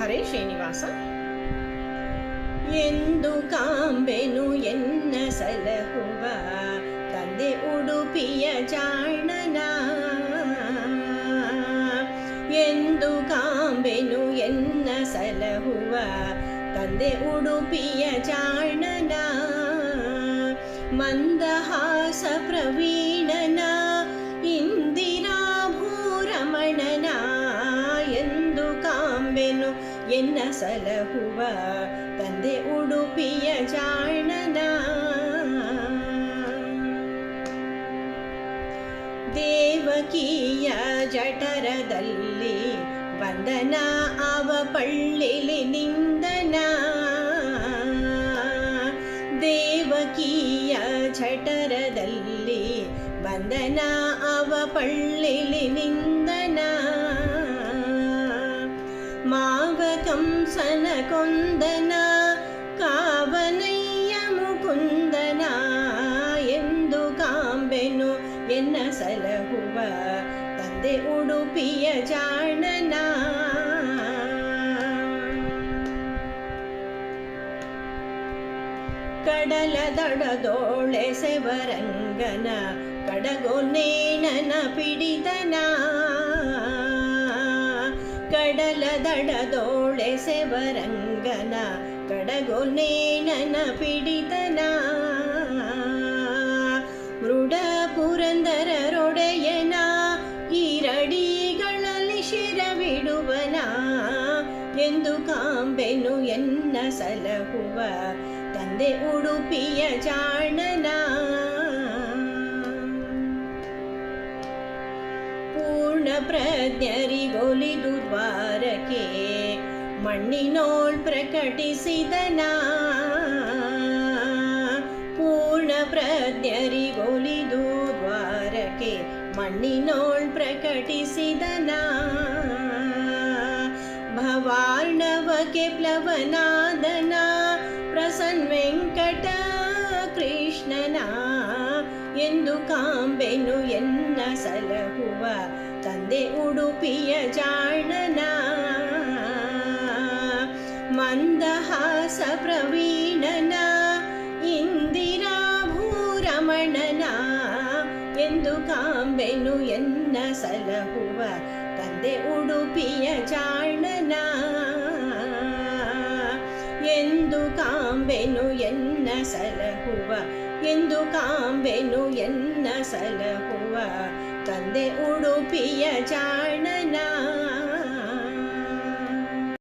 ಹರೇ ಶ್ರೀನಿವಾಸ. ಎಂದು ಕಾಂಬೆನು ಎನ್ನ ಸಲಹುವ ತಂದೆ ಉಡುಪಿಯ ಜಾಣನ, ಎಂದು ಕಾಂಬೆನು ಎನ್ನ ಸಲಹುವ ತಂದೆ ಉಡುಪಿಯ ಜಾಣನ, ಮಂದಹಾಸ ಪ್ರವೀಣನ ಇಂದಿರಾಭೂರಮಣನ, ಎಂದು ಕಾಂಬೆನು ಎನ್ನ ಸಲಹುವ ತಂದೆ ಉಡುಪಿಯ ಜಾಣನ. ದೇವಕಿಯ ಜಠರದಲ್ಲಿ ವಂದನ ಅವ ಪಳ್ಳಿಲಿ ನಿಂದನ, ದೇವಕಿಯ ಜಠರದಲ್ಲಿ ವಂದನ ಅವ ಪಳ್ಳಿಲಿ ನಿಂದನ, ಮಾವ ಕಂಸನ ಕೊಂದನ ಕಾವನಯ್ಯ ಮುಕುಂದನ, ಎಂದು ಕಾಂಬೆನು ಎನ್ನ ಸಲಹುವ ತಂದೆ ಉಡುಪಿಯ ಜಾಣನ. ಕಡಲ ದಡದೋಳೆ ಸೆವರಂಗನ ಕಡಗೊನ್ನೇಣನ ಪಿಡಿತನ, ಕಡಲ ದಡದೋಳೆ ಸೆವರಂಗನ ಕಡಗೊನ್ನೇಣನ ಪಿಡಿತನ, ಮೃಡ ಪುರಂದರರೊಡೆಯನ ಈರಡಿಗಳಲ್ಲಿ ಶಿರವಿಡುವನ, ಎಂದು ಕಾಂಬೆನು ಎನ್ನ ಸಲಹುವ ತಂದೆ ಉಡುಪಿಯ ಜಾಣನ. ಪೂರ್ಣ ಪ್ರಜ್ಞರಿಗೊಲಿದು ದ್ವಾರಕೆ ಮಣ್ಣಿನೋಳ್ ಪ್ರಕಟಿಸಿದನ, ಪೂರ್ಣ ಪ್ರಜ್ಞರಿಗೊಲಿದು ದ್ವಾರಕೆ ಮಣ್ಣಿನೋಳ್ ಪ್ರಕಟಿಸಿದನ, ಭವಾರ್ಣವಕ್ಕೆ ಪ್ಲವನಾದನ ಪ್ರಸನ್ನ ವೆಂಕಟ ಕೃಷ್ಣನ, ಎಂದು ಕಾಂಬೆನು ಎನ್ನ ಸಲಹುವ ತಂದೆ ಉಡುಪಿಯ ಜಾಣನ, ಮಂದಹಾಸ ಪ್ರವೀಣನ ಇಂದಿರಾಭೂರಮಣನ, ಎಂದು ಕಾಂಬೆನು ಎನ್ನ ಸಲಹುವ ತಂದೆ ಉಡುಪಿಯ ಜಾಣನ, ಎಂದು ಕಾಂಬೆನು ಎನ್ನ ಸಲಹುವ, ಎಂದು ಕಾಂಬೆನು ಎನ್ನ ಸಲಹುವ ತಂದೆ ಉಡುಪಿಯ ಜಾಣನ.